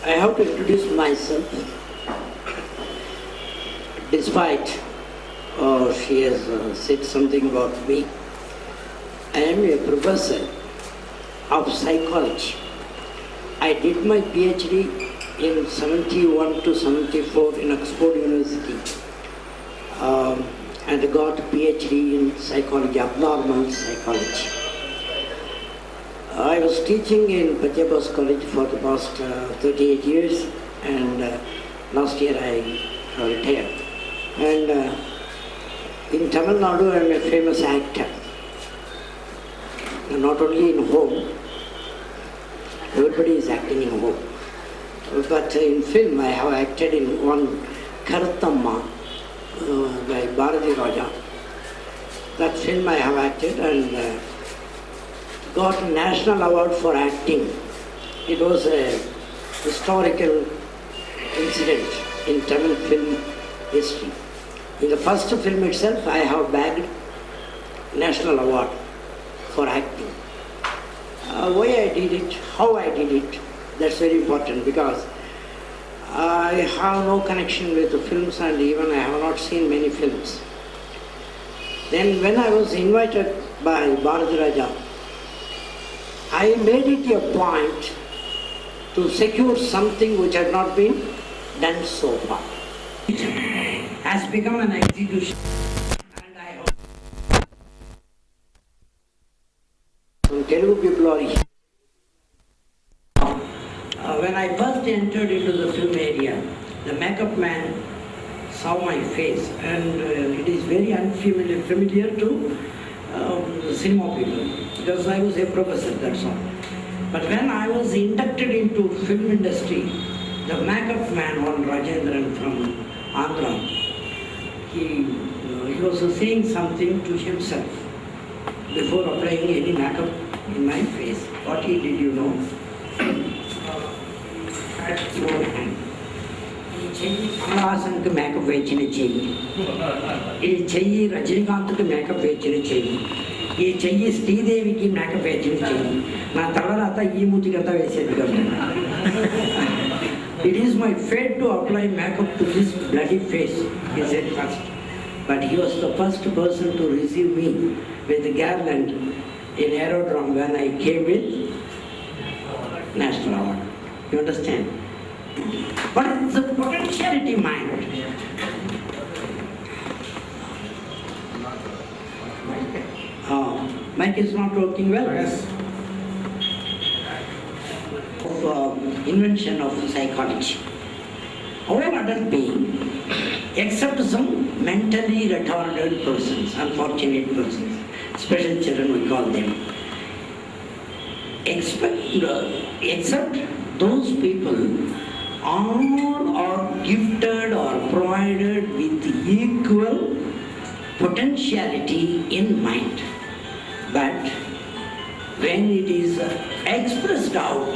I have to introduce myself. Despite she has said something about me, I am a professor of psychology. I did my PhD in 71 to 74 in Oxford University and got PhD in psychology, abnormal psychology. I was teaching in Patyabas College for the past 38 years, and last year I retired. And in Tamil Nadu I am a famous actor, not only in home, everybody is acting in home, but in film I have acted in one Karuthamma by Bharati Raja. That film I have acted and got a national award for acting. It was a historical incident in Tamil film history. In the first film itself, I have bagged national award for acting. Why I did it, how I did it, that's very important, because I have no connection with the films and even I have not seen many films. Then when I was invited by Bharati Raja, I made it a point to secure something which had not been done so far. It has become an execution, and I hope some Telugu people are here. When I first entered into the film area, the makeup man saw my face, and it is very familiar to the cinema people, because I was a professor, that's all. But when I was inducted into film industry, the makeup man, one Rajendran from Andhra, he was saying something to himself before applying any makeup in my face. What he did, you know, at your hand. కమలహాసన్కి makeup వేసిన చెయ్యి, ఈ చెయ్యి రజనీకాంత్కి makeup వేసిన చెయ్యి, ఈ చెయ్యి శ్రీదేవికి makeup వేసిన చెయ్యి, నా తలరాత ఈ మూతికంతా వేసేది కాబట్టి it is my fate to apply makeup to this bloody face, he said first. But he was the first person to receive me with the garland in aerodrome when I came with national award. You understand? But it's a potentiality mind. Mic is not working well. Yes. Of invention of psychology. Our adult being, except some mentally retarded persons, unfortunate persons, special children we call them, except those people, all are gifted or provided with equal potentiality in mind. But when it is expressed out,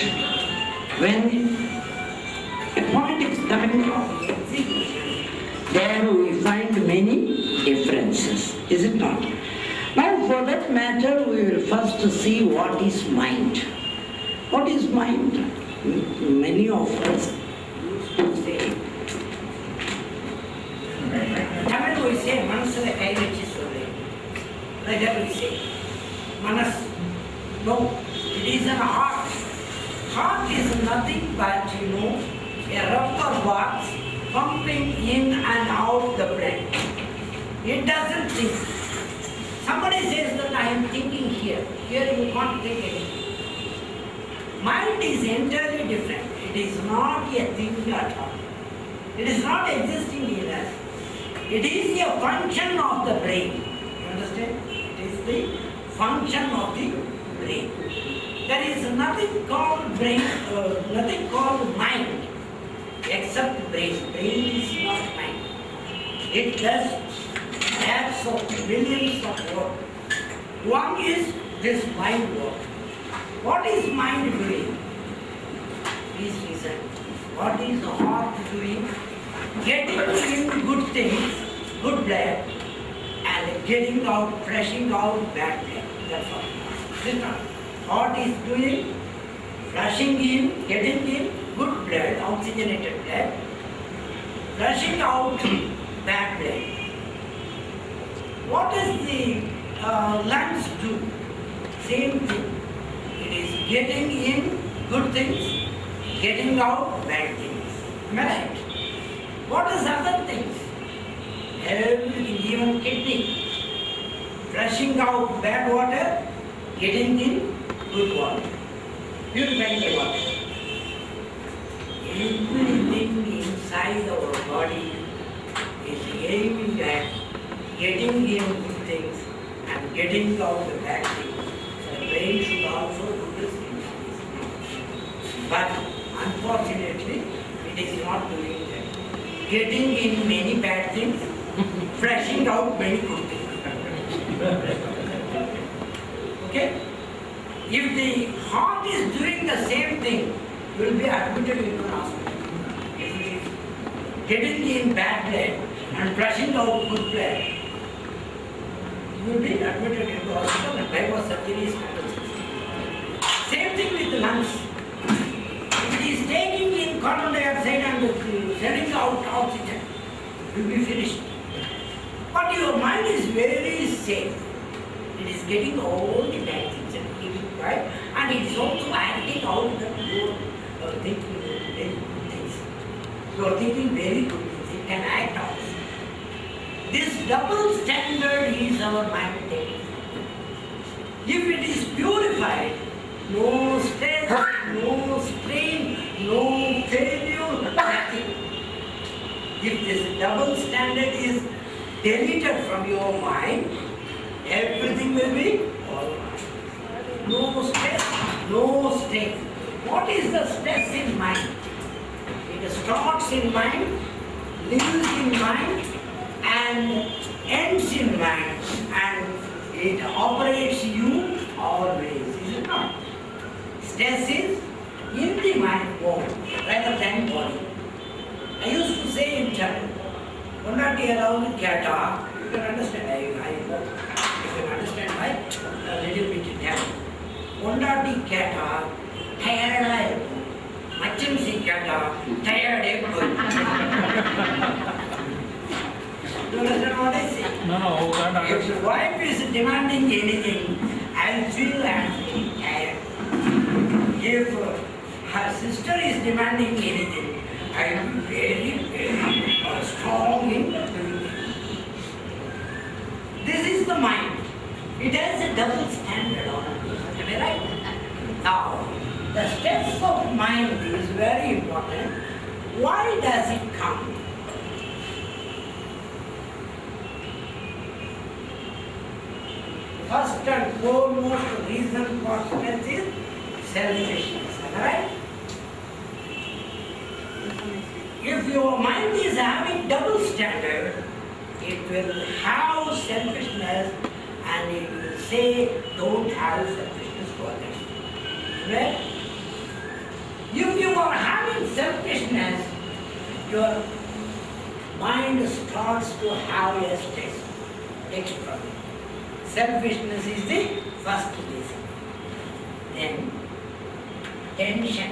when a point is coming from execution, there we find many differences, is it not? Now for that matter, we will first see what is mind. What is mind? Many of us say, Tamil we say, manasala kai vechi sollu. Like that we say, manas. No, it is an heart. Heart is nothing but, a rubber box pumping in and out the brain. It doesn't think. Somebody says that I am thinking here. Here you can't think anything. Mind is entirely different. It is not a thing at all. It is not existing in us. It is a function of the brain. You understand? It is the function of the brain. There is nothing called brain, nothing called mind except brain. Brain is not mind. It does acts of millions of work. One is this mind work. What is mind doing? Please listen. What is the heart doing? Getting in good things, good blood, and getting out, flushing out bad blood. That's all. Listen. Heart is doing, flushing in, getting in, good blood, oxygenated blood, flushing out bad blood. What does the lungs do? Same thing. It is getting in good things, getting out bad things. Am I right? What is other things? Everything, even kidney. Flushing out bad water, getting in good water. Purifying the water. Everything inside our body is aiming at getting in good things and getting out the bad things. The brain should also do the same thing. But unfortunately, it is not doing that. Getting in many bad things, flushing out many good things. Okay? If the heart is doing the same thing, you will be admitted into an hospital. If it is getting in bad blood and flushing out good blood, you will be admitted into the hospital and bypass surgery is compulsory. Same thing with the lungs. If it is taking in carbon dioxide and sending out oxygen, you will be finished. But your mind is very safe. It is getting all the bad things and keeping quiet, and it is also acting out the good thinking very good things. You are thinking very good things, it can act out. This double standard is our mind taking. If it is purified, no stress, no strain, no failure, nothing. If this double standard is deleted from your mind, everything will be all right. No stress, no strain. What is the stress in mind? It starts in mind, lives in mind, and ends in mind, and it operates you always, is it not? Stress is in the mind more rather than body. I used to say in Tamil, Kondati around Kata, you can understand, I hope you can understand by a little bit in Tamil. Kondati Kata, tired I Machinsi Kata, tired You understand what I say? No. If the wife is demanding anything, I feel tired. If her sister is demanding anything, I am very strong in doing it. This is the mind. It has a double standard on it. Am I right? Now, the steps of mind is very important. Why does it come? First and foremost reason for stress is selfishness. Am I right? If your mind is having double standard, it will have selfishness and it will say, don't have selfishness for others. Right? If you are having selfishness, your mind starts to have a stress. Next problem. Selfishness is the first reason. Then, tension.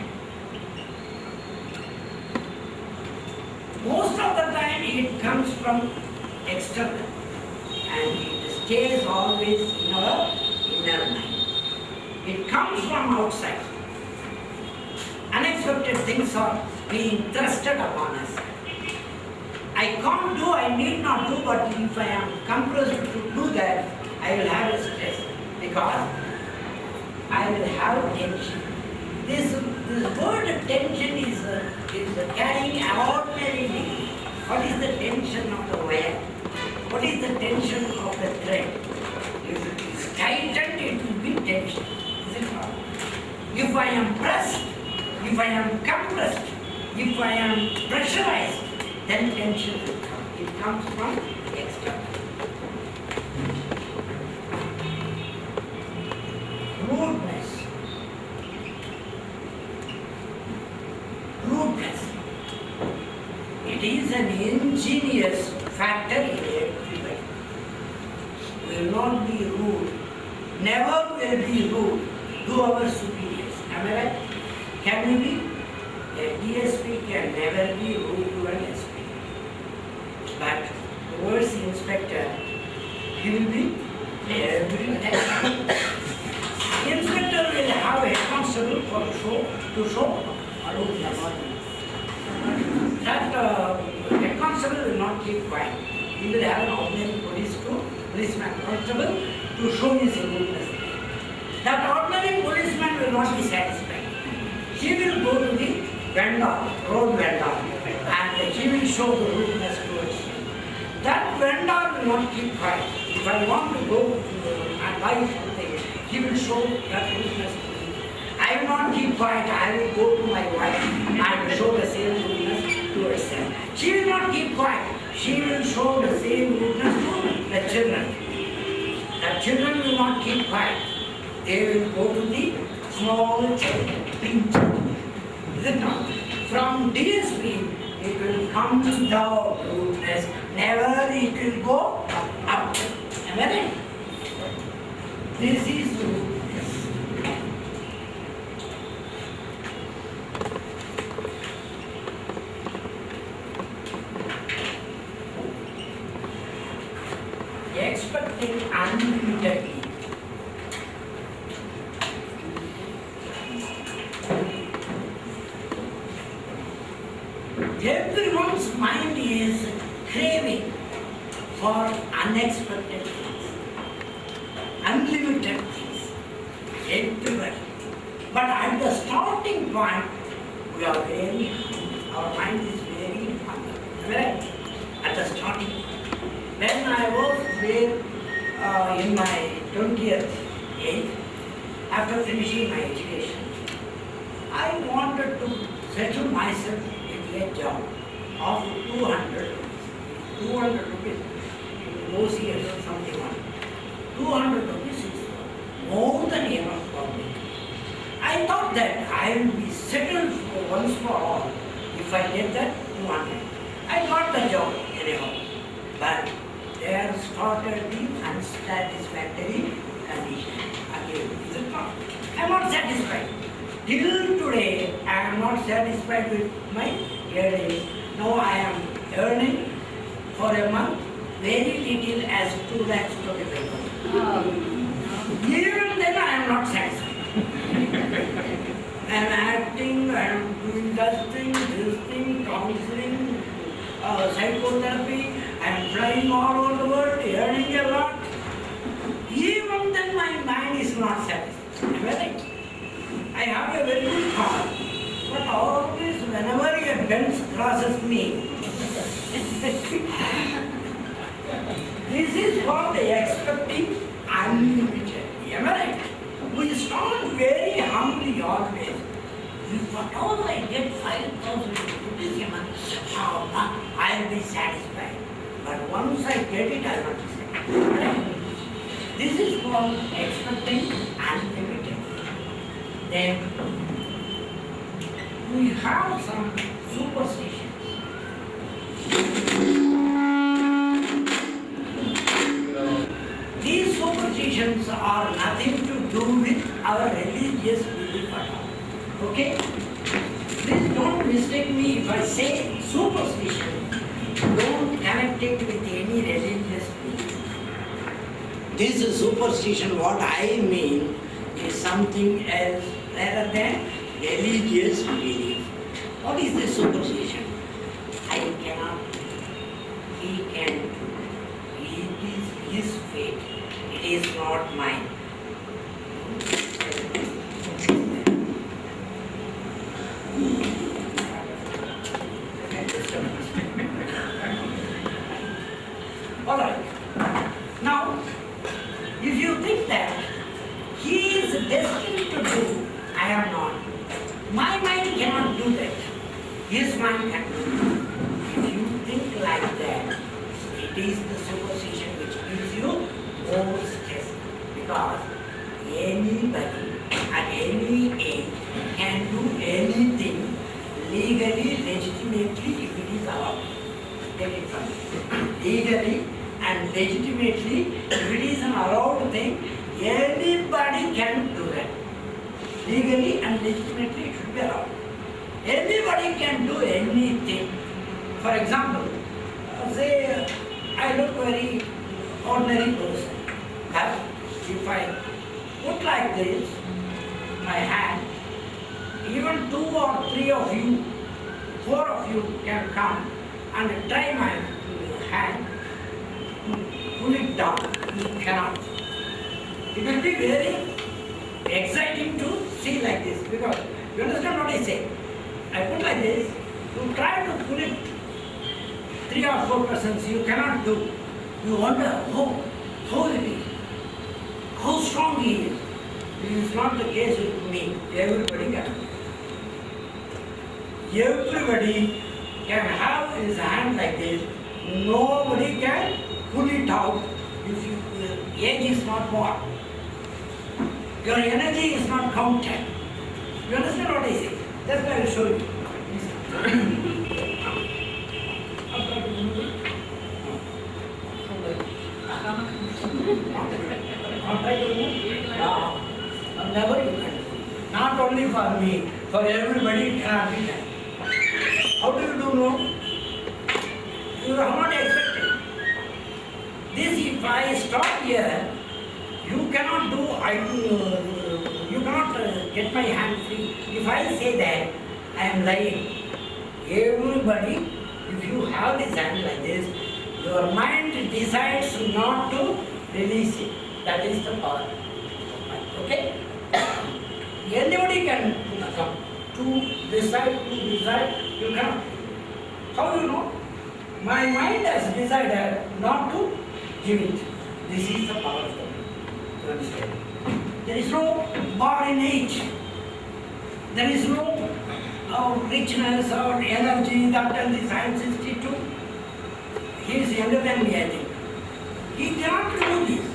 Most of the time it comes from external and it stays always in our inner mind. It comes from outside. Unexpected things are being thrusted upon us. I can't do, I need not do, but if I am compelled to do that, I will have a stress because I will have tension. This word tension is carrying ordinary meaning. What is the tension of the wire? What is the tension of the thread? If it is tightened, it will be tension. Is it not? If I am pressed, if I am compressed, if I am pressurized, then tension will come. It comes from external. Rudeness. Rudeness. It is an ingenious factor in everybody. We will not be rude. Never will be rude to our superiors. Am I right? Can we be? A DSP can never be rude to an SP. But towards the inspector, he will be every time. The inspector will have a constable for to show rudeness. That a constable will not keep quiet. He will have an ordinary policeman constable to show his rudeness. That ordinary policeman will not be satisfied. He will go to the road vendor, and he will show the rudeness towards him. That vendor will not keep quiet. If I want to go and buy something, he will show that rudeness to me. I will not keep quiet. I will go to my wife and show the same rudeness towards her. She will not keep quiet. She will show the same rudeness to the children. The children will not keep quiet. They will go to the small children, pink children. Is it not? From DSP, it will come down rudeness. Never it will go up. Am I right? This is rudeness. Expecting unlimited leave. Everyone's mind is craving for unexpected things, unlimited things, everywhere. But at the starting point, we are very hungry. Our mind is very hungry. Right? At the starting point. When I was there in my 20th age, after finishing my education, I wanted to settle myself in a job of 200 rupees. 200 rupees in those years or something like that. 200 rupees is more than enough for me. I thought that I will be settled for once for all if I get that 200. I got the job anyhow. But there started the unsatisfactory condition again. Is it not? I am not satisfied. Till today, I am not satisfied with my earnings. Now I am earning for a month very little as 2 lakhs 25,000. Even then I am not satisfied. I am acting, I am doing that thing, this thing, counseling, psychotherapy. I am flying all over the world, earning a lot. Even then my mind is not satisfied. Am I right? I have a very good car, but always whenever a Benz crosses me, this is what they expecting unlimited. Am I right? We start very humbly always. Whatever I get 5,000 rupees a month, I will be satisfied. But once I get it, I will not be satisfied. This is called expecting unlimited. Then we have some superstitions. These superstitions are nothing to do with our religious belief at all. Okay? Please don't mistake me if I say superstition. Don't connect it with any religious belief. This superstition, what I mean, is something else rather than religious belief. What is this superstition? I cannot, he can, it is his fate, it is not mine. Alright, now if you think that he is destined to do, I am not. My mind cannot do that. His mind can do that. If you think like that, it is the superstition which gives you more stress. Because anybody at any age can do anything legally, legitimately if it is allowed. Take it from me. Legally and legitimately, if it is an allowed thing, anybody can do that. Legally and legitimately it should be allowed. Anybody can do anything. For example, say I look very ordinary person. But if I put like this, my hand, even 2 or 3 of you, 4 of you can come and try my hand, pull it down. You cannot. It will be very exciting to see like this, because you understand what I say. I put like this, you try to pull it 3 or 4 persons, you cannot do. You wonder how it is, how strong he is. This is not the case with me. Everybody can. Everybody can have his hand like this. Nobody can pull it out if your age is not more. Your energy is not counted. You understand what I say? That's why I will show you. Never you can. Not only for me, for everybody it cannot be done. How do you do no? You are not expected. This if I stop here, you cannot do, you cannot get my hand free. If I say that, I am lying. Everybody, if you have this hand like this, your mind decides not to release it. That is the power. Okay? Anybody can come to decide, you cannot. How you know? My mind has decided not to give it. This is the power of the mind. You understand? There is no bar in age. There is no richness or energy that and the science institute. He is younger than me, I think. He cannot do this.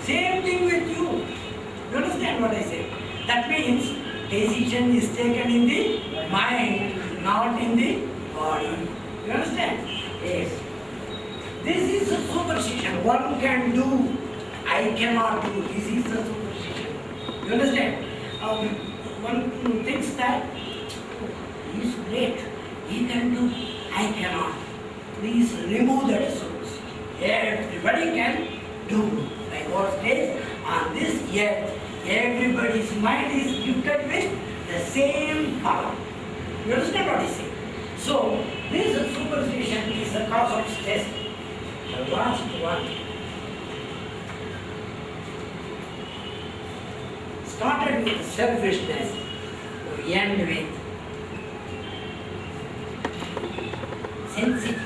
Same thing with you. You understand what I say? That means decision is taken in the mind, not in the body. You understand? Yes. This is a superstition. One can do, I cannot do. This is a superstition. You understand? One thinks that he is great. He can do, I cannot. Please remove that superstition. Everybody can do. Like God says, on this earth, everybody's mind is gifted with the same power. You understand what I say? So, this superstition is the cause of stress. The last one started with selfishness, to end with sensitivity.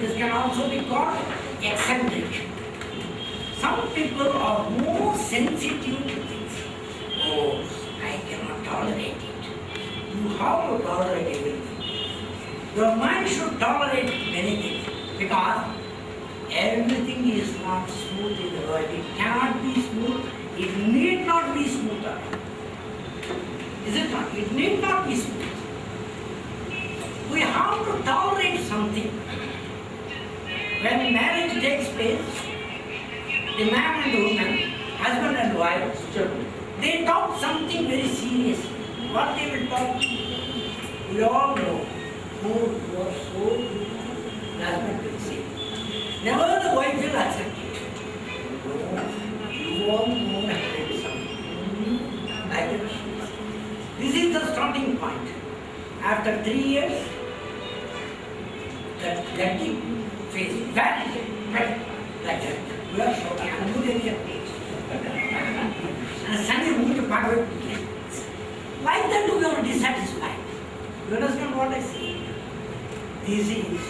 This can also be called eccentric. Some people are more sensitive to things. Oh, I cannot tolerate it. You have to tolerate everything. Your mind should tolerate many things, because everything is not smooth in the world. It cannot be smooth. It need not be smooth. Is it not? It need not be smooth. We have to tolerate something. When marriage takes place, the man and woman, husband and wife, they talk something very serious. What they will talk? We all know. Oh, you are so beautiful. The husband will say. Never the wife will accept it. Oh, you are more handsome. Like that. This is the starting point. After 3 years, that letting face very like that. We are shouting, and good area. And suddenly we need to part with it. Like that we are dissatisfied. You understand what I say? This is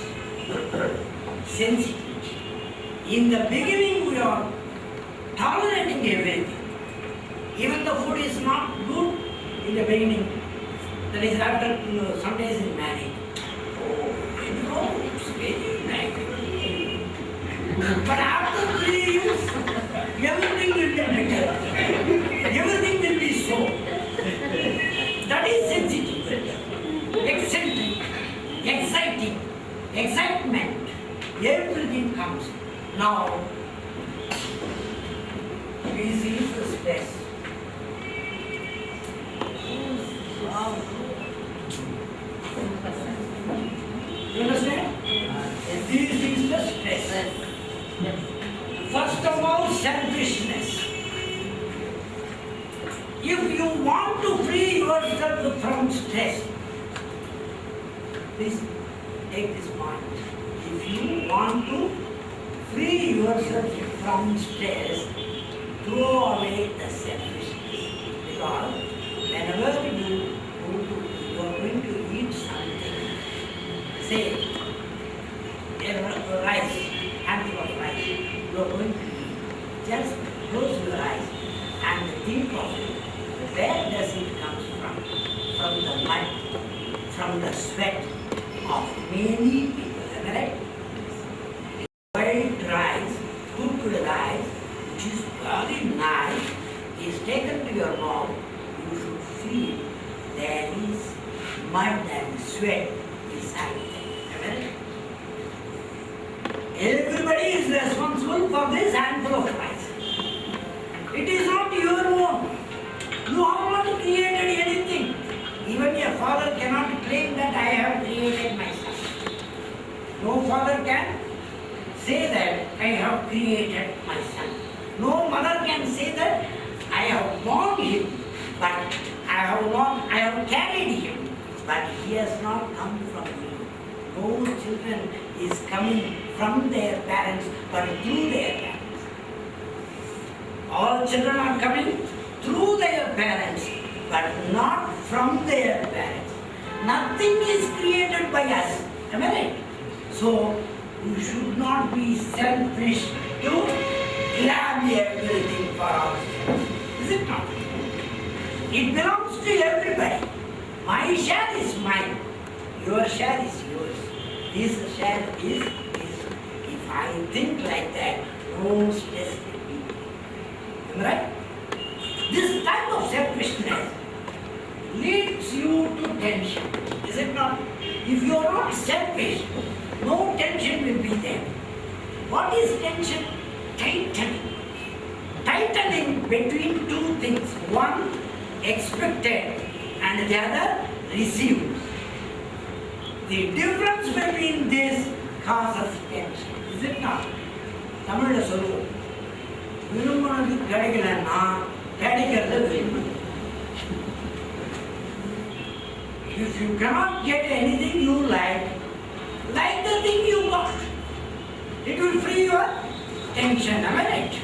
sensitivity. In the beginning we are tolerating everything. Even the food is not good in the beginning. That is after some days in marriage. Oh, it's very nice. But after 3 years, everything will be better. Everything will be so. That is sensitive, eccentric, exciting. excitement, everything comes. Now, this is the stress. Wow. You understand? This is the stress. First of all, selfishness. If you want to free yourself from stress, please take this point. If you want to free yourself from stress, throw away the selfishness. Because whenever you are going to eat something, say a rice, handful of rice, you are going to eat. Just close your eyes and think of it. Where does it come from? From the mud, from the sweat of many people. Am I right? White rice, cooked rice, which is very nice, is taken to your mouth. You should feel there is mud and sweat beside them. Am I right? Everybody is responsible for this handful of rice. It is not your own. You have not created anything. Even a father cannot claim that I have created myself. No father can say that I have created my son. No mother can say that I have born him, but I have carried him, but he has not come from me. No children is coming from their parents, but through their parents. All children are coming through their parents, but not from their parents. Nothing is created by us. Am I right? So, we should not be selfish to grab everything for ourselves. Is it not? It belongs to everybody. My share is mine. Your share is yours. This share is his. If I think like that, no stress will be. Am I right? This type of selfishness leads you to tension. Is it not? If you are not selfish, no tension will be there. What is tension? Tightening. Tightening between two things. One expected and the other received. The difference between this causes tension. Is it not? தமிழ்ல சொல்லுவோம், விரும்பினது கிடைக்கலன்னா கிடைக்கிறத விரும்பணும். If you cannot get anything you like the thing you got. It will free your tension. Am I right?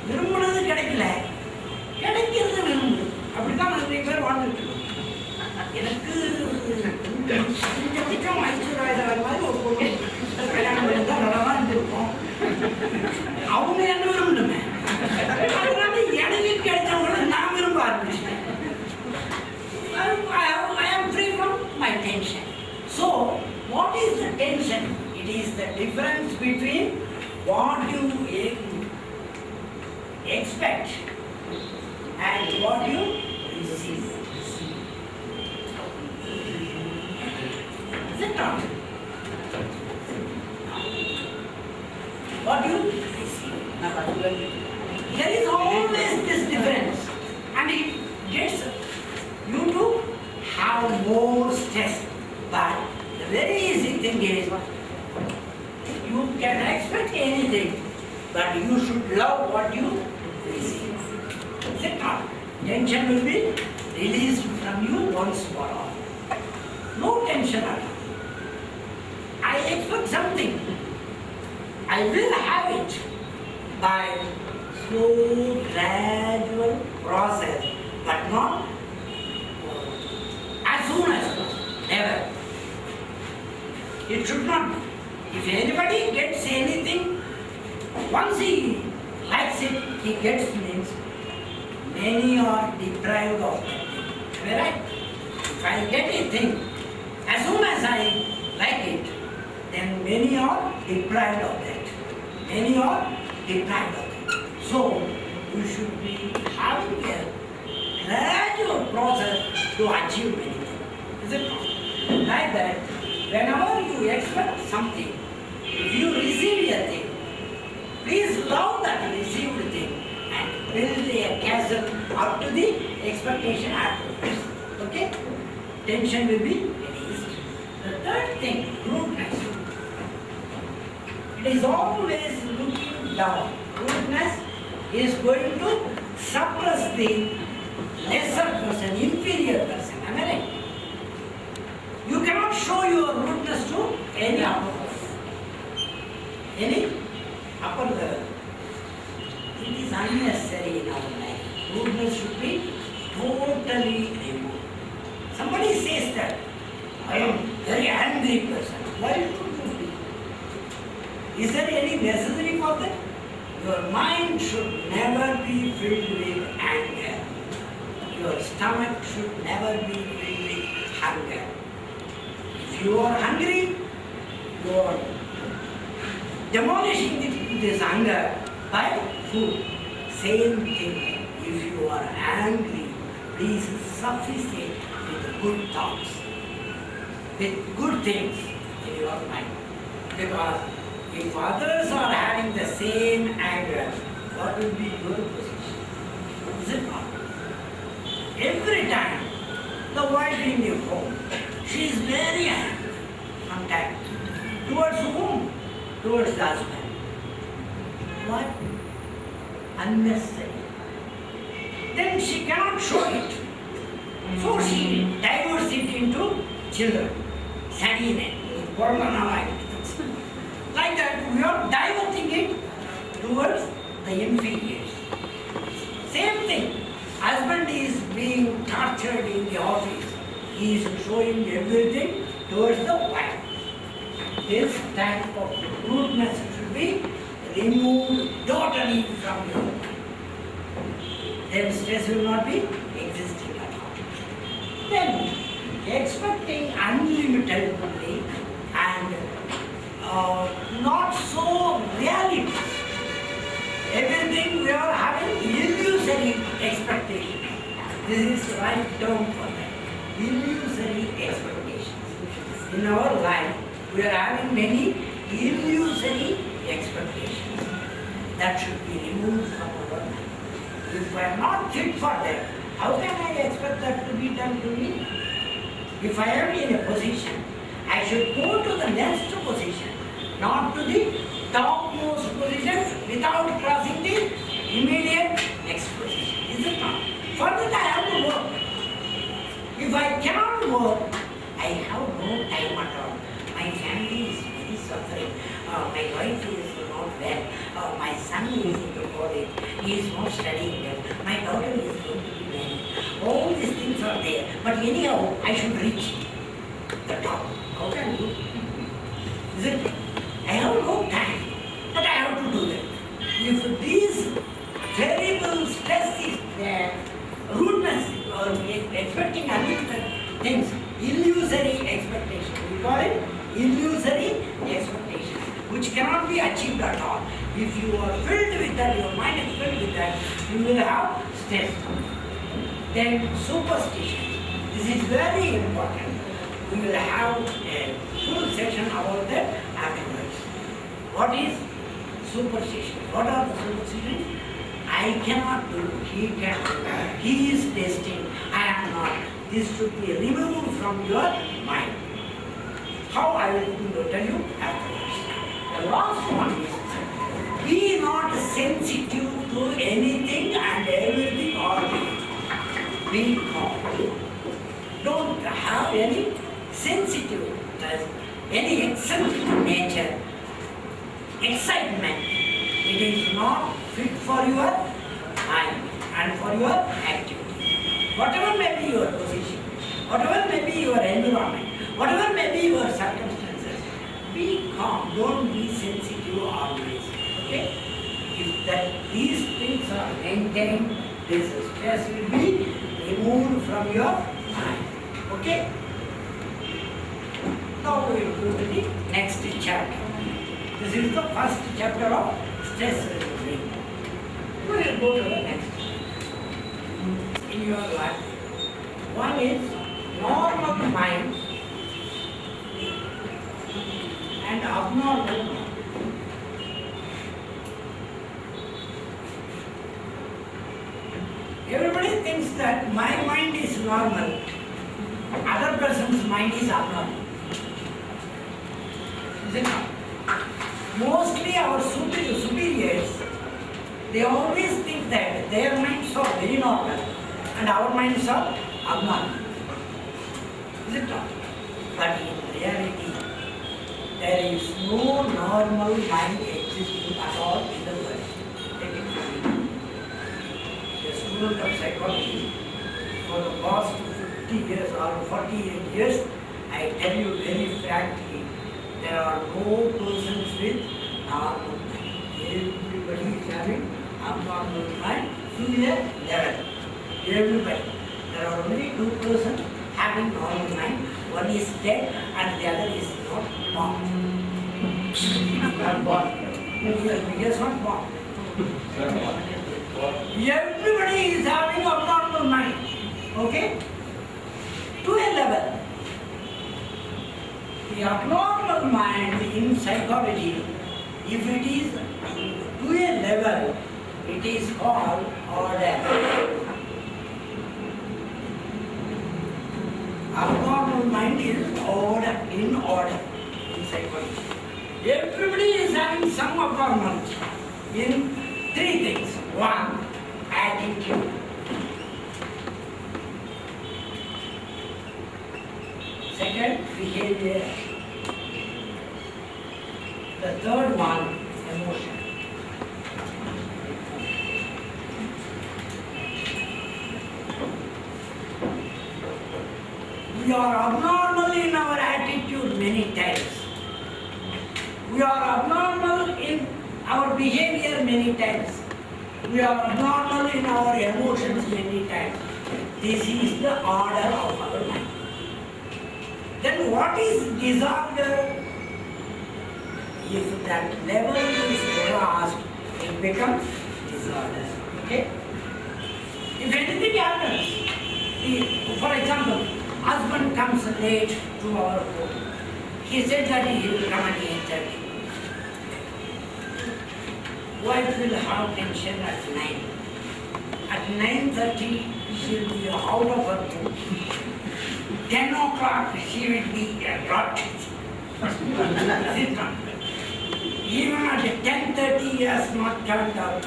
விரும்பினது கிடைக்கல, கிடைக்கிறது விரும்பு. அப்படித்தான் நிறைய பேர் வாழ்ந்துட்டு இருக்கோம். எனக்கு கொஞ்சம் ஐஸ்வர்யா மாதிரி ஒரு பொண்ணு கல்யாணம் பண்ணிதான் நல்லா இருந்திருக்கும். அவங்க என்ன விரும்பணுமே, அதனால எனக்கு கிடைச்சவங்களை நான் விரும்ப ஆரம்பிச்சேன். I am free from my tension. So, what is the tension? It is the difference between what you expect and what you receive. Is it not? What you receive. There is always this difference, and it gets you to have more stress. But the very easy thing is, you can expect anything, but you should love what you receive. Is it not? Tension will be released from you once for all. No tension at all. I expect something. I will have it by slow, gradual process, but not as soon as possible. Never. It should not be. If anybody gets anything, once he likes it, he gets means many are deprived of that thing. Am I right? If I get a thing, as soon as I like it, then many are deprived of that. Many are deprived of it. So, we should be having a gradual process to achieve anything. Is it not? Like that, whenever you expect something, if you receive a thing, please love that received thing and build a castle up to the expectation afterwards. Okay? Tension will be released. The third thing, rudeness. It is always looking down. Rudeness is going to suppress the lesser person, inferior person. Am I right? You cannot show your rudeness to any upper person, any upper level. It is unnecessary in our life. Rudeness should be totally removed. Somebody says that I am very angry person. Why should you be? Is there any necessity for that? Your mind should never be filled with anger. Your stomach should never be filled with hunger. If you are hungry, you are demolishing this hunger by food. Same thing. If you are angry, please sufficient with good thoughts, with good things in your mind. Because if others are having the same anger, what will be your position? Is it not? Every time the wife in the home, she is very angry sometimes. Towards whom? Towards the husband. What? Unnecessary. Then she cannot show it. So she diverts it into children. Sadine, like that, we are diverting it towards the inferiors. Same thing. Husband is being tortured in the office. He is showing everything towards the wife. This type of rudeness should be removed totally from your mind. Then stress will not be existing at all. Then, expecting unlimitedly and not so reality. Everything we are having illusory expectation. This is the right term for that. Illusory expectations. In our life, we are having many illusory expectations. That should be removed from our life. If I am not fit for that, how can I expect that to be done to me? If I am in a position, I should go to the next position, not to the topmost position without crossing the immediate next position. Is it not? For that I have to work. If I cannot work, I have no time at all. My family is very suffering. My wife is not well. My son is in the college. He is not studying well. My daughter is going to be married. All these things are there. But anyhow, I should reach the top. How can you? Is it? I have no time. But I have to do that. If these terrible stress is there, rudeness or expecting unlimited things, illusory expectation. We call it illusory expectation, which cannot be achieved at all. If you are filled with that, your mind is filled with that, you will have stress. Then superstition. This is very important. We will have a full session about that afterwards. What is superstition? What are the superstitions? I cannot do, he can do. He is destined, I am not. This should be removed from your mind. How I will tell you afterwards. The last one is, be not sensitive to anything and everything or be calm. Don't have any sensitiveness, any eccentric nature, excitement. It is not fit for your mind and for your activity. Whatever may be your position, whatever may be your environment, whatever may be your circumstances, be calm, don't be sensitive always. Okay? If these things are maintained, this stress will be removed from your mind. Okay? Now we will go to the next chapter. This is the first chapter of stress relief. We will go to the next. In your life, one is normal mind abnormal. Everybody thinks that my mind is normal, other person's mind is abnormal. Is it not? Mostly our superiors, they always think that their minds are very normal and our minds are abnormal. Is it not? But in reality, there is no normal mind existing at all in the world. Take it from me. A student of psychology for the past 50 years or 48 years, I tell you very frankly, there are no persons with normal mind. Everybody is having abnormal mind to a level. Everybody. There are only two persons having normal mind. One is dead and the other is not born. Not born. He is not born. Everybody is having abnormal mind. Okay? To a level. The abnormal mind in psychology, if it is to a level, it is called order. Abnormal mind is order, in order in psychology. Everybody is having some abnormality in three things. One, attitude. Second, behavior. The third one, emotion. We are abnormal in our attitude many times. We are abnormal in our behavior many times. We are abnormal in our emotions many times. This is the order of our mind. Then what is disorder? If that level is crossed, it becomes disorder. Okay? If anything happens, for example, husband comes late to our home. He said that he will come at 8:30. Wife will have tension at 9. At 9:30, she will be out of her room. 10 o'clock, she will be a rot. Even at 10:30, he has not turned out.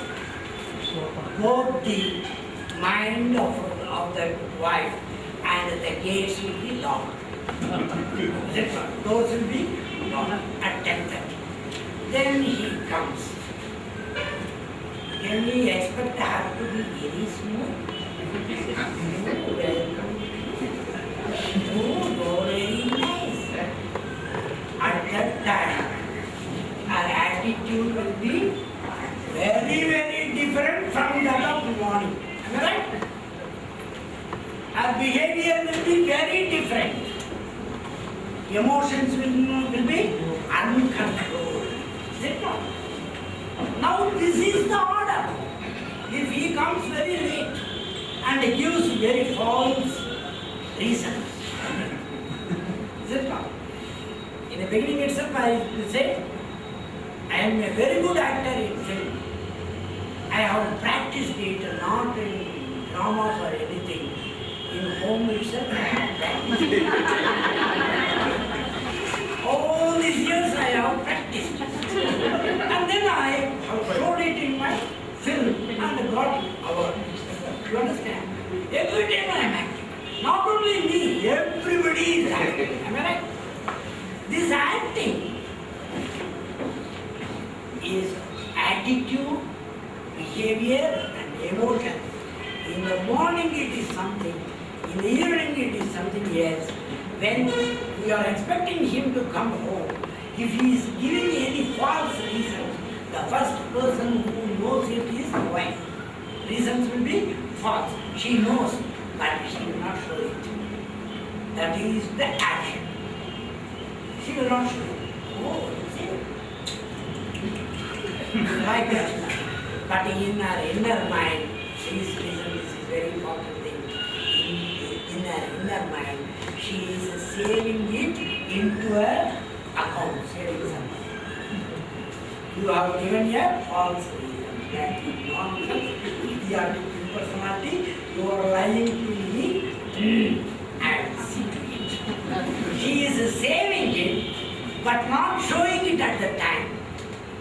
Both the mind of the wife and the gates will be locked. Doors will be locked at 10:30. Then he comes. Can we expect her to be very smooth? Welcome. Oh, very nice. At that time, our attitude will be very, very different from that of the morning. Am I right? Our behavior will be very different. Emotions will be uncontrolled. Is it not? Now this is the order. If he comes very late and gives very false reasons, is it not? In the beginning itself I will say, I am a very good actor in film. I have practiced it not in dramas or anything. In home itself I have practiced it. All these years I have practiced. And then I have showed it in my film and got award. You understand? Every time I am acting. Not only me, everybody is acting. Am I right? This acting is attitude, behavior and emotion. In the morning it is something, in the evening it is something else. When we are expecting him to come home, if he is giving any false reasons, the first person who knows it is the wife. Reasons will be false. She knows, but she will not show it. That is the action. She will not show it. Oh, see? Like that. But in her inner mind, this is very important thing. In her inner mind, she is saving it into her account, saving something. You have given a false reason. That is nonsense. Idiotic impersonality. You are lying to me. I will see to it. She is saving it, but not showing it at the time.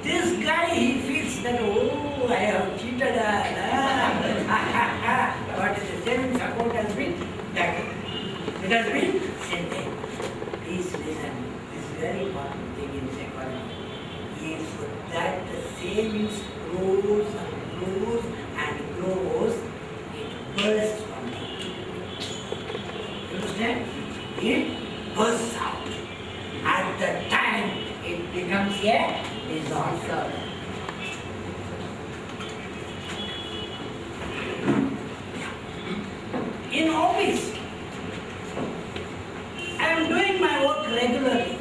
This guy, he feels that, oh, I have cheated her. But the savings account has been taken. It has been sent in. Please listen. This is very important thing in psychology. If that the savings grows and grows and grows, it bursts one day. You understand? It bursts out. At the time, it becomes a disorder. In office, I am doing my work regularly,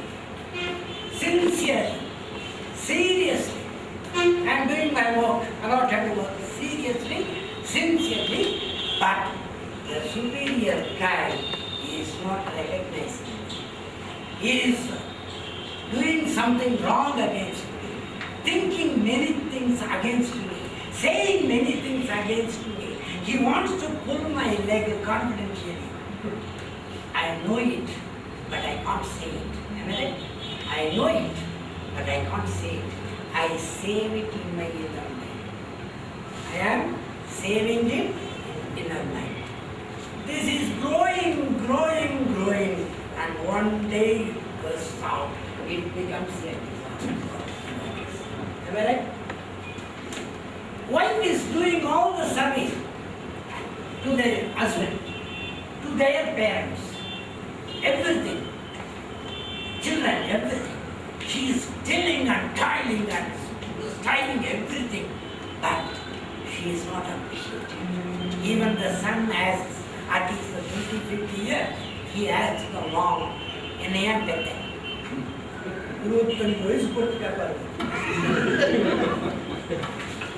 sincerely, seriously. I am doing my work, about to work seriously, sincerely, but the superior guy is not recognizing. He is doing something wrong against me, thinking many things against me, saying many things against me. He wants to pull my leg confidentially. I know it, but I can't say it. Am I right? I know it, but I can't say it. I save it in my inner mind. I am saving it in inner mind. This is growing, growing, growing, and one day it bursts out. It becomes a disaster. Am I right? Wife is doing all the service to their husband, to their parents, everything, children, everything. She is tilling and tiling and styling everything, but she is not appreciated. Even the son asks, at least 20, 50 years, he asks the mom, "Enna better?"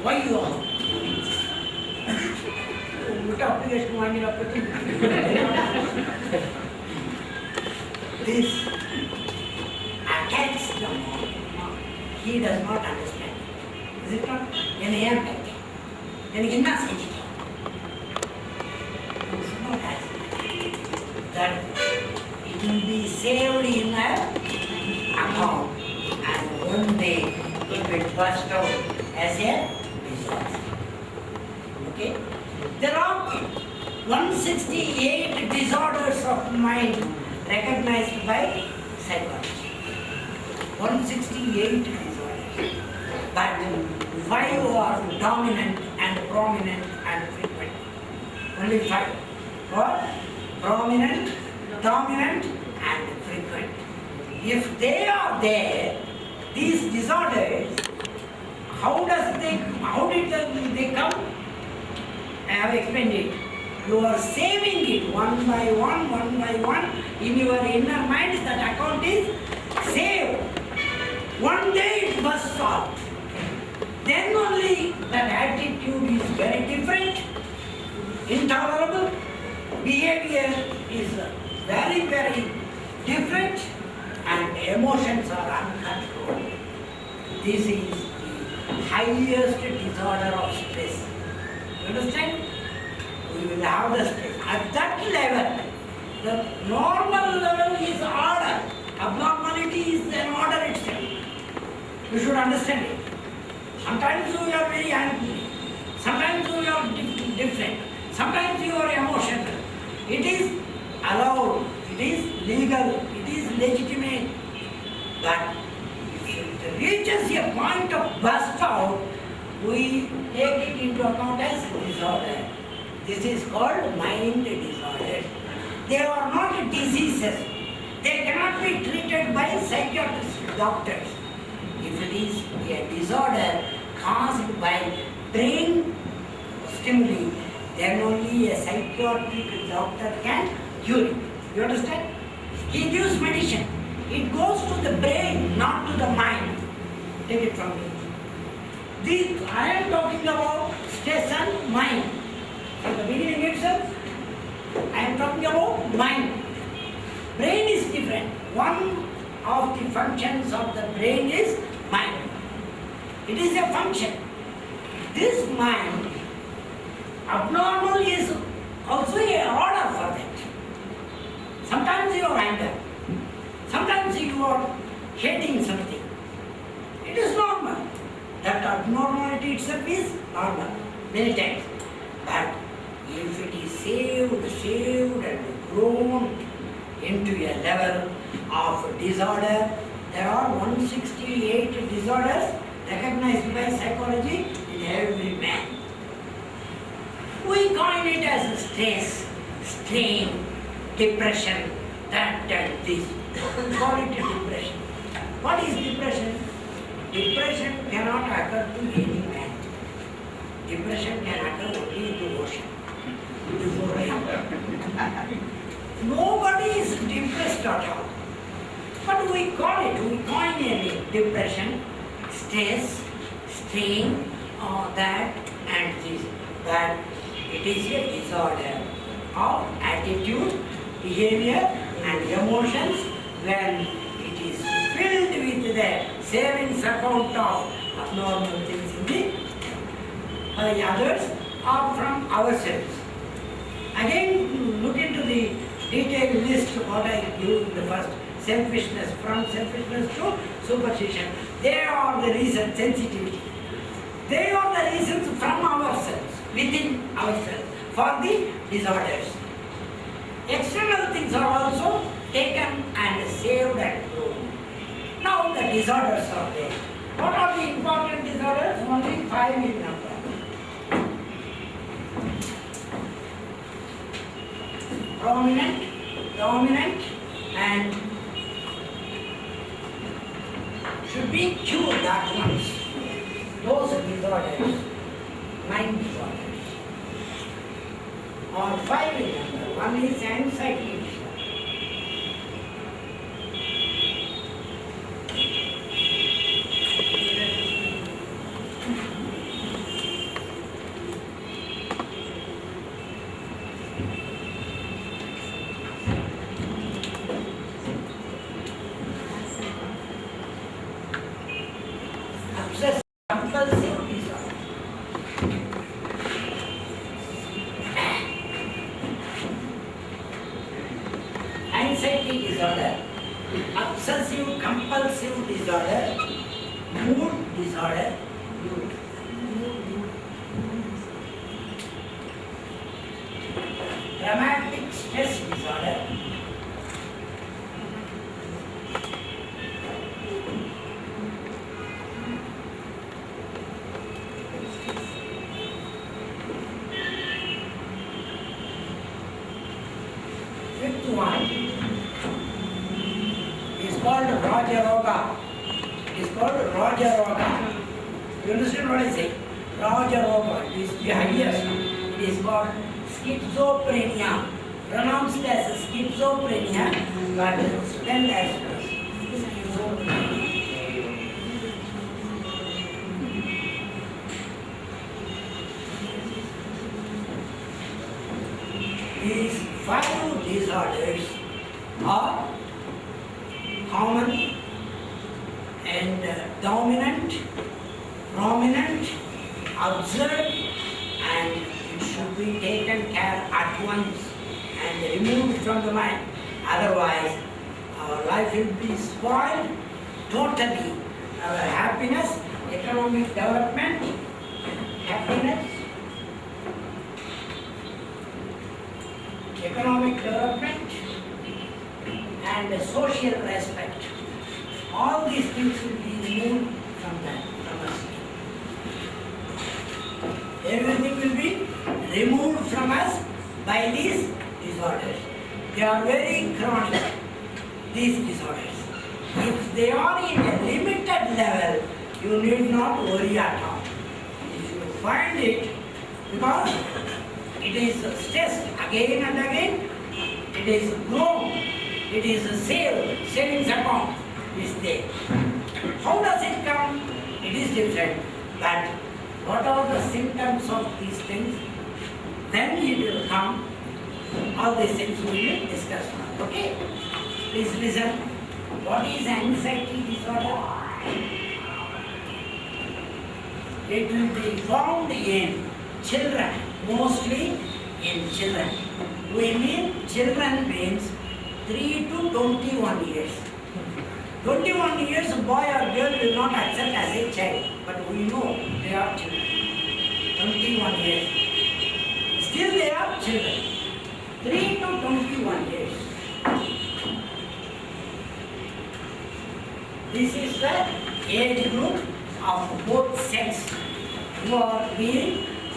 Why you are? This attacks the mom. He does not understand. Is it not? That it will be saved in a account, and one day it will burst out as a disaster. Okay? There are 168 disorders of mind recognized by psychology. 168 disorders. But 5 are dominant and prominent and frequent. Only 5. What? Prominent, dominant and frequent. If they are there, these disorders, how did they come? I have explained it. You are saving it one by one in your inner mind. That account is saved. One day it bursts out. Then only that attitude is very different, intolerable. Behavior is very, very different, and emotions are uncontrolled. This is the highest disorder of stress. You understand? We will have the stress. At that level, the normal level is order. Abnormality is an order itself. You should understand it. Sometimes you are very angry. Sometimes you are different. Sometimes you are emotional. It is allowed. It is legal. It is legitimate. But if it reaches a point of burst out, we take it into account as disorder. This is called mind disorder. They are not diseases. They cannot be treated by psychiatrists, doctors. If it is a disorder caused by brain stimuli, then only a psychiatric doctor can cure it. You understand? He gives medicine. It goes to the brain, not to the mind. Take it from me. I am talking about stress and mind. From the beginning itself, I am talking about mind. Brain is different. One of the functions of the brain is mind. It is a function. This mind, abnormal is also a order for that. Sometimes you are angry. Sometimes you are hating something. It is normal. That abnormality itself is normal many times. But if it is saved and grown into a level of disorder, there are 168 disorders recognized by psychology in every man. We coin it as stress, strain, depression, that and this. We call it depression. What is depression? Depression cannot occur to any man. Depression can occur only in the ocean. Before rain. Nobody is depressed at all. But we call it, we coin a name, depression, stress, strain, that and this. That it is a disorder of attitude, behavior and emotions when it is filled with the savings account of abnormal things in the others or from ourselves. Again, look into the detailed list what I give in the first. Selfishness, from selfishness to superstition. They are the reasons, sensitivity. They are the reasons from ourselves, within ourselves, for the disorders. External things are also taken and saved and grown. Now the disorders are there. What are the important disorders? Only 5 in number. Dominant and should be cured at once. Those disorders, 9 disorders, or 5 in number. One is anxiety disorder. Compulsive disorder. Anxiety disorder, obsessive compulsive disorder, mood disorder, dramatic stress disorder, fifth one is called Rajaroga. It is called Rajaroga. You understand what I say? Rajaroga. It is the highest. It is called schizophrenia. Pronounced as schizophrenia, but spelled as schizophrenia. These 5 disorders are common and dominant, prominent, observed, and it should be taken care at once and removed from the mind. Otherwise, our life will be spoiled totally. Our happiness, economic development, and social respect. All these things will be removed from us. Everything will be removed from us by these disorders. They are very chronic, these disorders. If they are in a limited level, you need not worry at all. If you find it, because it is stressed again and again, it is grown, it is a savings account is there. How does it come? It is different. But what are the symptoms of these things? Then it will come. All these things we will discuss now. Okay? Please listen. What is anxiety disorder? It will be found in children, mostly in children. We mean children means 3 to 21 years. 21 years, a boy or girl will not accept as a child, but we know they are children. 21 years. Still they are children. 3 to 21 years. This is the age group of both sex who are being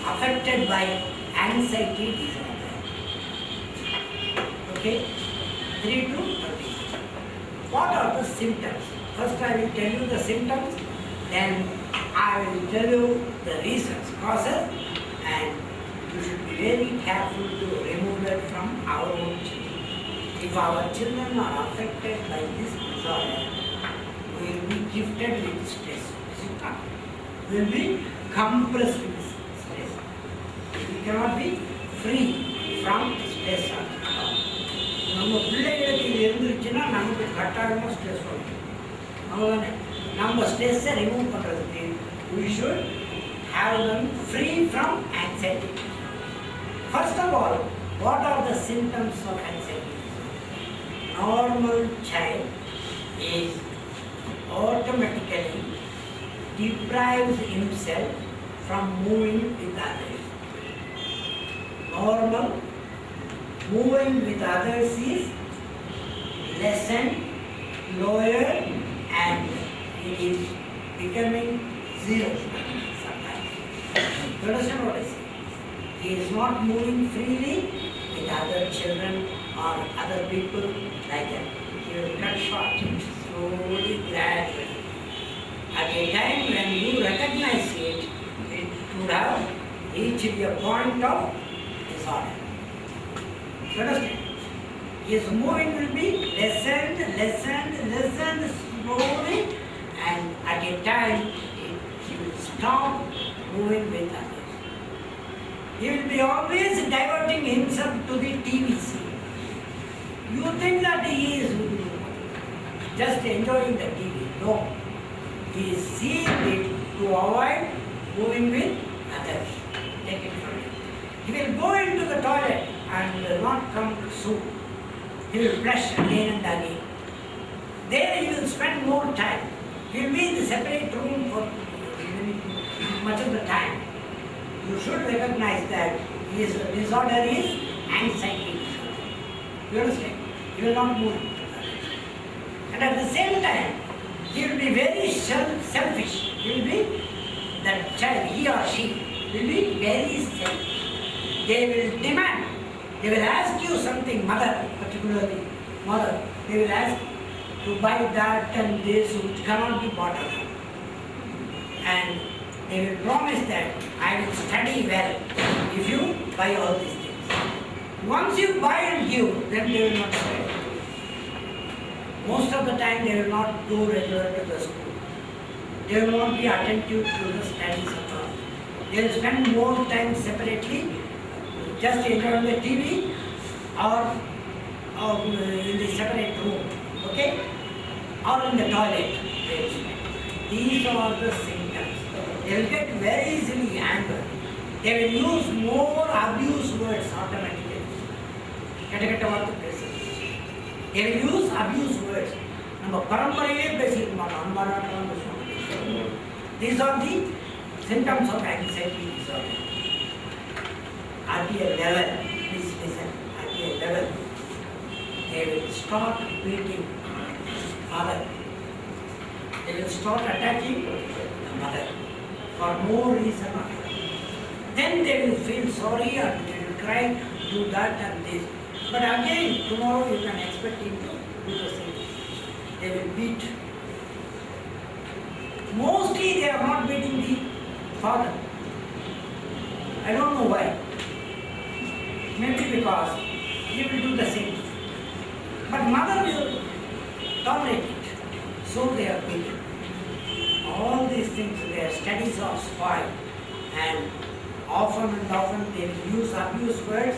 affected by anxiety disorder. Okay? 3 to 20. What are the symptoms? First I will tell you the symptoms, then I will tell you the reasons, causes, and you should be very careful to remove it from our own children. If our children are affected by this disorder, we will be gifted with stress. We will be compressed with stress. We cannot be free from stress. நம்ம பிள்ளைகளுக்கு இது இருந்துருச்சுன்னா நமக்கு கட்டாயமாக stress வரும். அவ்வளோதானே. நம்ம ஸ்ட்ரெஸ்ஸை remove பண்ணுறதுக்கு we should have them free from anxiety. First of all, what are the symptoms of anxiety? Normal child is automatically deprives himself from moving with others. Normal moving with others is lessened, lower, and it is becoming zero sometimes. You understand what I say? He is not moving freely with other children or other people like that. He will cut short, slowly, gradually. At a time when you recognize it, it would have reached a point of disorder. You understand? His moving will be lessened slowly, and at a time he will stop moving with others. He will be always diverting himself to the TV scene. You think that he is just enjoying the TV. No. He is seeing it to avoid moving with others. Take it from him. He will go into the toilet and will not come soon. He will flush again and again. There he will spend more time. He will be in the separate room for much of the time. You should recognize that his disorder is anxiety disorder. You understand? He will not move. And at the same time, he will be very selfish. He will be, that child, he or she, will be very selfish. They will demand. They will ask you something, mother, particularly mother. They will ask to buy that and this which cannot be bought at all. And they will promise that I will study well if you buy all these things. Once you buy and give, then they will not study. Most of the time they will not go regular to the school. They will not be attentive to the studies at all. They will spend more time separately, just enjoying the TV or in the separate room, okay? Or in the toilet. These are the symptoms. They will get very easily angry. They will use more abuse words automatically. They will use abuse words. These are the symptoms of anxiety disorder. At a level, please listen, at a level, they will start beating father. They will start attacking the mother for no reason at all. Then they will feel sorry and they will cry, do that and this. But again, tomorrow you can expect him to do the same. They will beat. Mostly they are not beating the father. I don't know why. Maybe because he will do the same. But mother will tolerate it. So they are beaten. All these things, their studies are spoiled. And often they will use abuse words.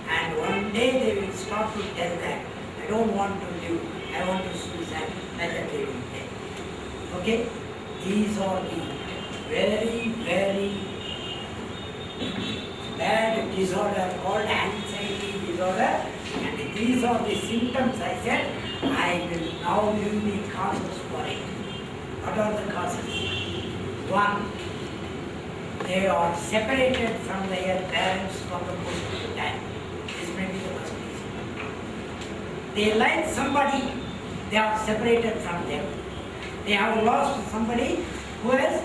And one day they will start to tell that, I don't want to live, I want to suicide, like that they will tell. Okay? These are the very, very bad disorder called anxiety disorder, and these are the symptoms I said. I will now give the causes for it. What are the causes? One, they are separated from their parents for the most of the time. This may be the first reason. They like somebody, they are separated from them. They have lost somebody who has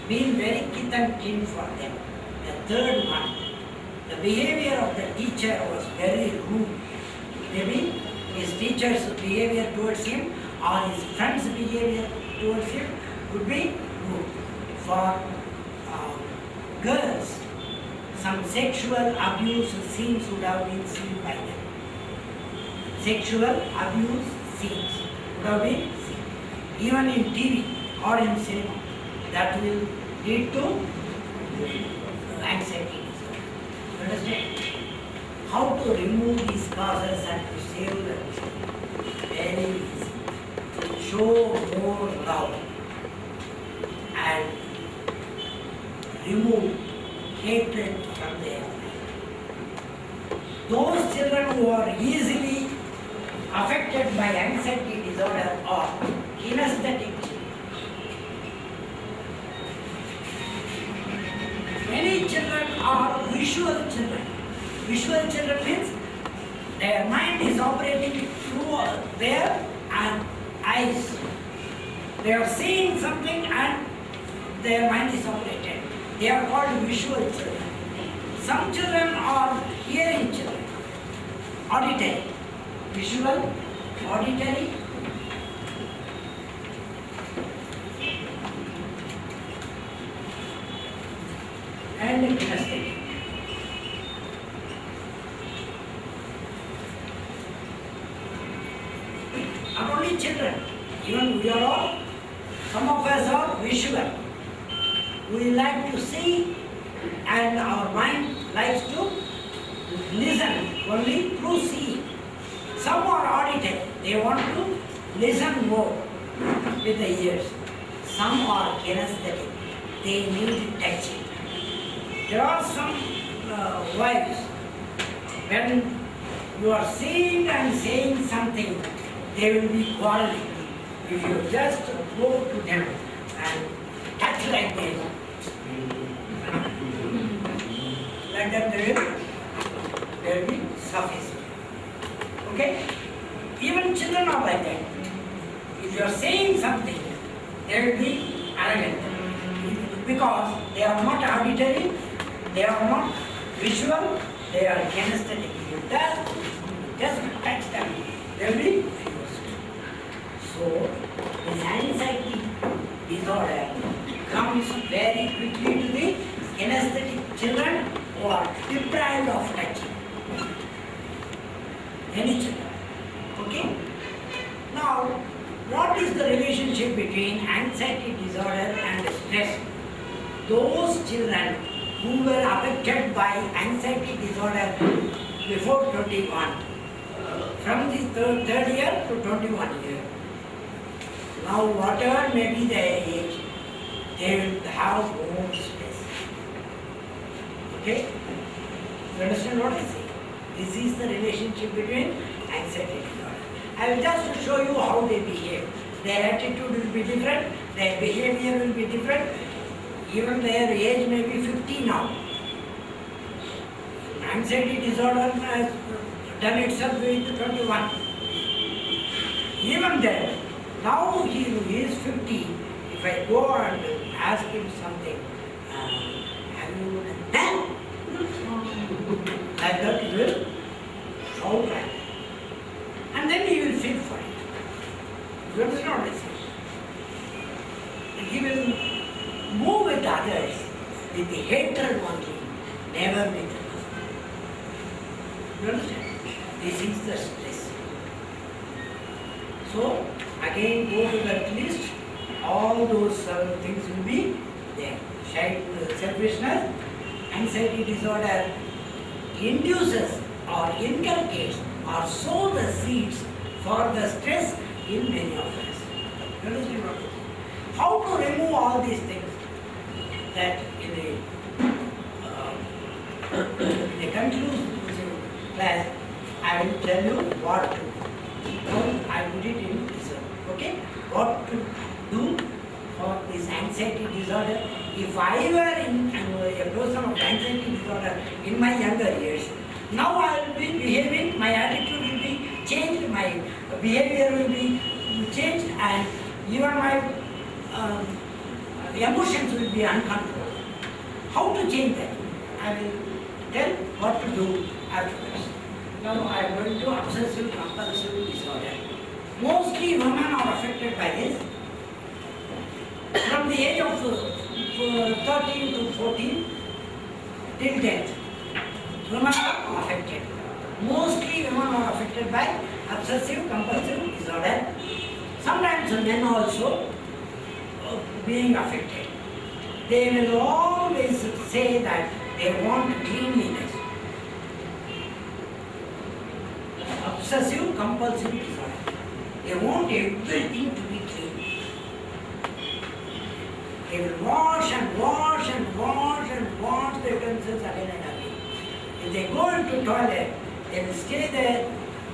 been very kith and kin for them. The third one, the behavior of the teacher was very rude. Maybe his teacher's behavior towards him or his friend's behavior towards him could be rude. For girls, some sexual abuse scenes would have been seen by them. Sexual abuse scenes would have been seen. Even in TV or in cinema, that will lead to anxiety. You understand? How to remove these causes and to save them? Very easy. To show more love and remove hatred from their life. Those children who are easily affected by anxiety disorder are kinesthetic children. Many children are visual children. Visual children means their mind is operating through their eyes. They are seeing something and their mind is operated. They are called visual children. Some children are hearing children. Auditory. Visual, auditory, and kinesthetic. Not only children, even we are all, some of us are visual. We like to see and our mind likes to listen only through seeing. Some are auditory, they want to listen more with the ears. Some are kinesthetic, they need touching. There are some wives, when you are seeing and saying something, they will be quarreling. If you just go to them and touch like this, like that they will be sufficient. Okay? Even children are like that. If you are saying something, they will be arrogant. Because they are not auditory, they are not visual, they are kinesthetic. If you just touch them, they will be fused. So, this anxiety disorder comes very quickly to the kinesthetic children who are deprived of touching. Any children. Okay? Now, what is the relationship between anxiety disorder and stress? Those children who were affected by anxiety disorder before 21, from the third year to 21 years. Now, whatever may be their age, they will have more stress. Okay? You understand what I say? This is the relationship between anxiety disorder. I will just show you how they behave. Their attitude will be different, their behavior will be different. Even their age may be 50 now. Anxiety disorder has done itself with 21. Even then, now he is 50. If I go and ask him something, have you done? Like that he will shout at it. And then he will feel for it. You understand what I say? And he will move with others with the hatred only, never with others. You understand? This is the stress. So, again go to that list, all those things will be there. Selfishness, anxiety disorder induces or inculcates or sow the seeds for the stress in many of us. You understand what I mean? How to remove all these things? that in the conclusive class, I will tell you what to do. Now I put it in reserve. Okay? What to do for this anxiety disorder. If I were a person of anxiety disorder in my younger years, now I will be behaving, my attitude will be changed, my behavior will be changed, and even my emotions will be uncontrolled. How to change that? I will tell what to do afterwards. Now I am going to obsessive compulsive disorder. Mostly women are affected by this. From the age of 13 to 14 till death, women are affected. Mostly women are affected by obsessive compulsive disorder. Sometimes men also being affected. They will always say that they want cleanliness. Obsessive compulsive disorder. They want everything to be clean. They will wash and wash and wash and wash the utensils again and again. If they go into toilet, they will stay there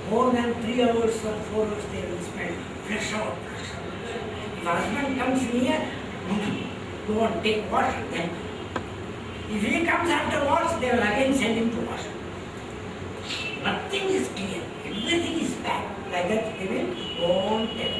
more than 3 hours or 4 hours. They will spend fresh out. If husband comes near, go and take wash then. If he comes after wash, they will again send him to wash. Nothing is clear. Everything is bad. Like that they will go on tell.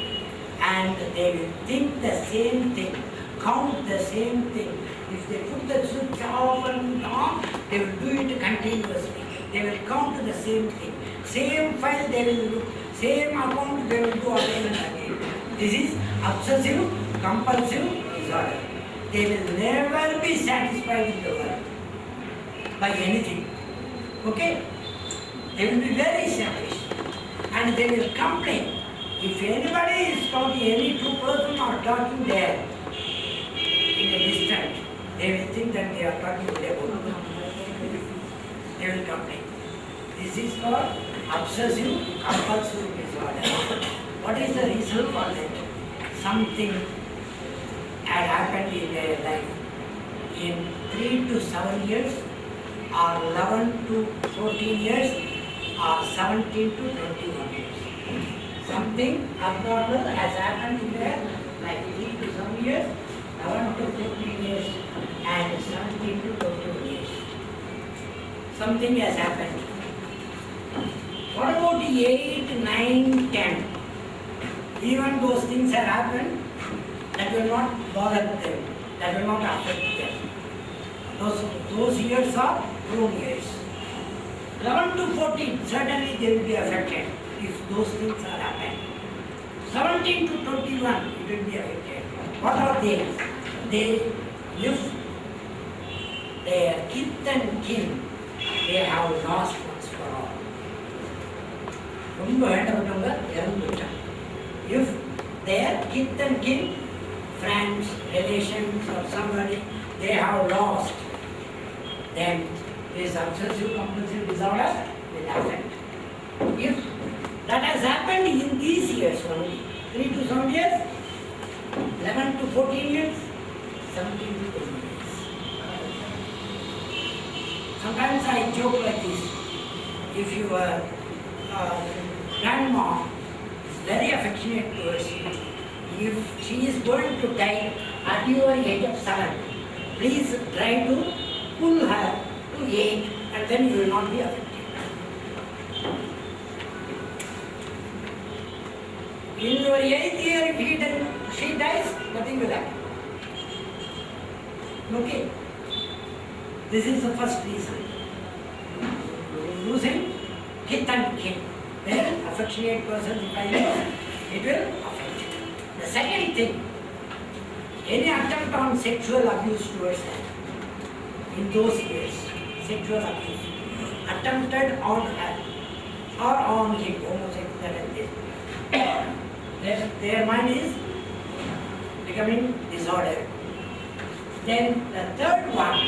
And they will think the same thing, count the same thing. If they put the switch off and on, they will do it continuously. They will count the same thing. Same file they will look, same account they will do again and again. This is obsessive compulsive disorder. They will never be satisfied in the world by anything. Okay? They will be very selfish and they will complain. If anybody is talking, any two persons are talking there in a distance, they will think that they are talking to their own. They will complain. This is called obsessive compulsive disorder. What is the reason for that? Something had happened in their life in 3 to 7 years, or 11 to 14 years, or 17 to 21 years. Something abnormal has happened in their life, 3 to 7 years, 11 to 14 years, and 17 to 21 years. Something has happened. What about the 8, 9, 10? Even those things have happened, that will not bother them, that will not affect them. Those years are grown years. 11 to 14, certainly they will be affected if those things are happened. 17 to 21, it will be affected. What are they? They live their kith and kin, they have lost once for all. If their kith and kin, friends, relations or somebody, they have lost, then this obsessive compulsive disorder will affect. If that has happened in these years only, 3 to 7 years, 11 to 14 years, 17 to 20 years. Sometimes I joke like this. If your grandma is very affectionate towards you, if she is going to die at your age of 7, please try to pull her to 8 and then you will not be affected. In your 8th year, if she dies, nothing will happen. Okay? This is the first reason. Losing kith and kin. When affectionate person, if I lose, it will affect. The second thing, any attempt on sexual abuse towards her, in those years, sexual abuse, attempted on her or on him, homosexual and this. Their mind is becoming disordered. Then the third one,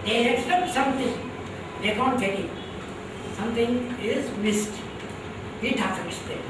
they expect something, they can't get it. Something is missed. It affects them.